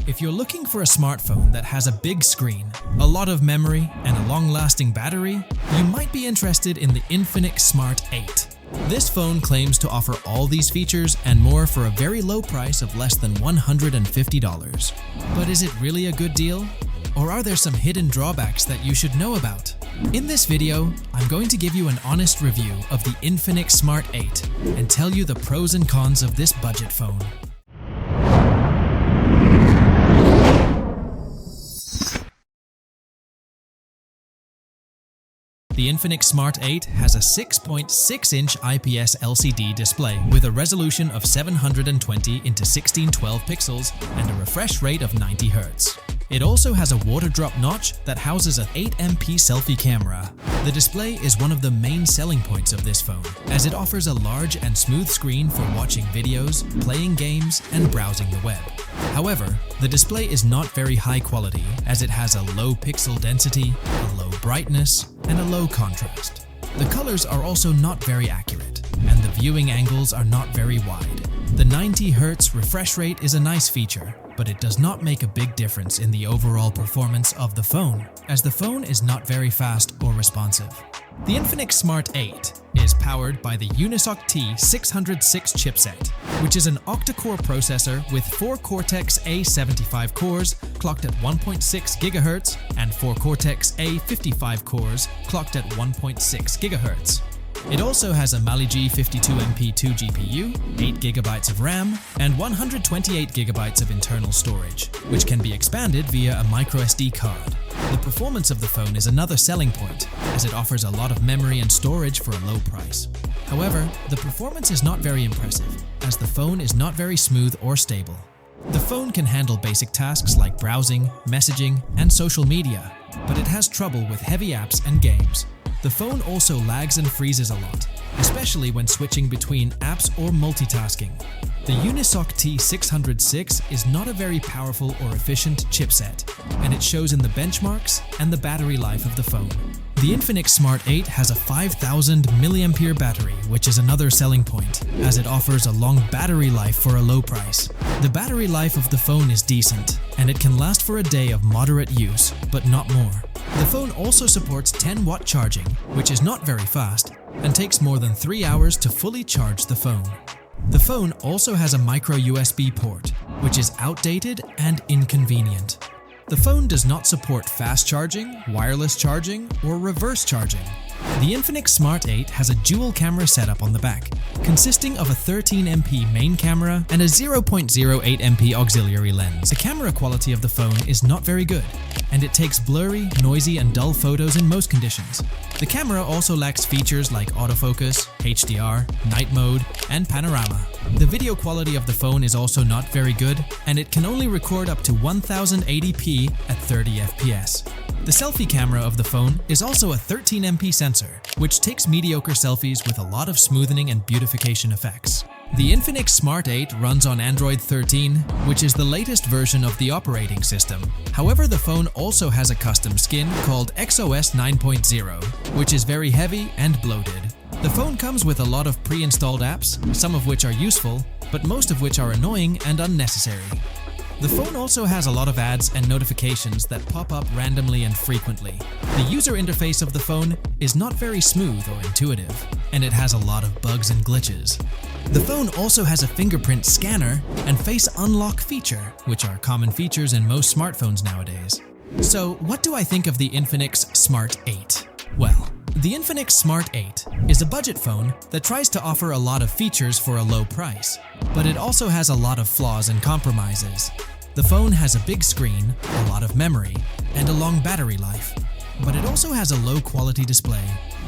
If you're looking for a smartphone that has a big screen, a lot of memory, and a long-lasting battery, you might be interested in the Infinix Smart 8. This phone claims to offer all these features and more for a very low price of less than $150. But is it really a good deal? Or are there some hidden drawbacks that you should know about? In this video, I'm going to give you an honest review of the Infinix Smart 8 and tell you the pros and cons of this budget phone. The Infinix Smart 8 has a 6.6-inch IPS LCD display with a resolution of 720 into 1612 pixels and a refresh rate of 90 Hz. It also has a water drop notch that houses an 8MP selfie camera. The display is one of the main selling points of this phone, as it offers a large and smooth screen for watching videos, playing games, and browsing the web. However, the display is not very high quality, as it has a low pixel density, a low brightness, and a low contrast. The colors are also not very accurate, and the viewing angles are not very wide. The 90 Hz refresh rate is a nice feature, but it does not make a big difference in the overall performance of the phone, as the phone is not very fast or responsive. The Infinix Smart 8 is powered by the Unisoc T606 chipset, which is an octa-core processor with 4 Cortex-A75 cores clocked at 1.6 GHz and 4 Cortex-A55 cores clocked at 1.6 GHz. It also has a Mali G52MP2 GPU, 8 GB of RAM, and 128 GB of internal storage, which can be expanded via a microSD card. The performance of the phone is another selling point, as it offers a lot of memory and storage for a low price. However, the performance is not very impressive, as the phone is not very smooth or stable. The phone can handle basic tasks like browsing, messaging, and social media, but it has trouble with heavy apps and games. The phone also lags and freezes a lot, especially when switching between apps or multitasking. The Unisoc T606 is not a very powerful or efficient chipset, and it shows in the benchmarks and the battery life of the phone. The Infinix Smart 8 has a 5000 mAh battery, which is another selling point, as it offers a long battery life for a low price. The battery life of the phone is decent, and it can last for a day of moderate use, but not more. The phone also supports 10-watt charging, which is not very fast, and takes more than 3 hours to fully charge the phone. The phone also has a micro USB port, which is outdated and inconvenient. The phone does not support fast charging, wireless charging, or reverse charging. The Infinix Smart 8 has a dual camera setup on the back, consisting of a 13MP main camera and a 0.08MP auxiliary lens. The camera quality of the phone is not very good, and it takes blurry, noisy, and dull photos in most conditions. The camera also lacks features like autofocus, HDR, night mode, and panorama. The video quality of the phone is also not very good, and it can only record up to 1080p at 30 FPS. The selfie camera of the phone is also a 13MP sensor, which takes mediocre selfies with a lot of smoothing and beautification effects. The Infinix Smart 8 runs on Android 13, which is the latest version of the operating system. However, the phone also has a custom skin called XOS 9.0, which is very heavy and bloated. The phone comes with a lot of pre-installed apps, some of which are useful, but most of which are annoying and unnecessary. The phone also has a lot of ads and notifications that pop up randomly and frequently. The user interface of the phone is not very smooth or intuitive, and it has a lot of bugs and glitches. The phone also has a fingerprint scanner and face unlock feature, which are common features in most smartphones nowadays. So, what do I think of the Infinix Smart 8? Well, the Infinix Smart 8 is a budget phone that tries to offer a lot of features for a low price, but it also has a lot of flaws and compromises. The phone has a big screen, a lot of memory, and a long battery life, but it also has a low quality display,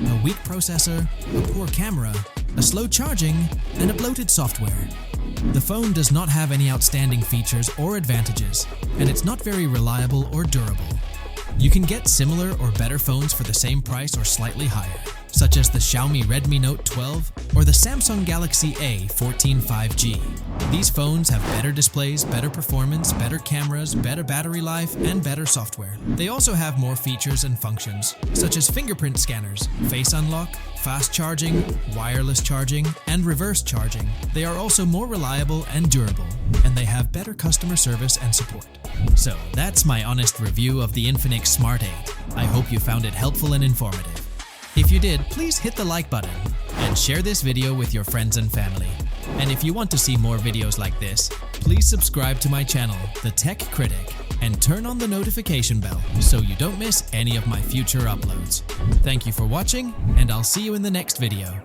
a weak processor, a poor camera, a slow charging, and a bloated software. The phone does not have any outstanding features or advantages, and it's not very reliable or durable. You can get similar or better phones for the same price or slightly higher. such as the Xiaomi Redmi Note 12 or the Samsung Galaxy A14 5G. These phones have better displays, better performance, better cameras, better battery life, and better software. They also have more features and functions, such as fingerprint scanners, face unlock, fast charging, wireless charging, and reverse charging. They are also more reliable and durable, and they have better customer service and support. So that's my honest review of the Infinix Smart 8. I hope you found it helpful and informative. If you did, please hit the like button and share this video with your friends and family. And if you want to see more videos like this, please subscribe to my channel, the Tech Critic, and turn on the notification bell so you don't miss any of my future uploads. Thank you for watching, and I'll see you in the next video.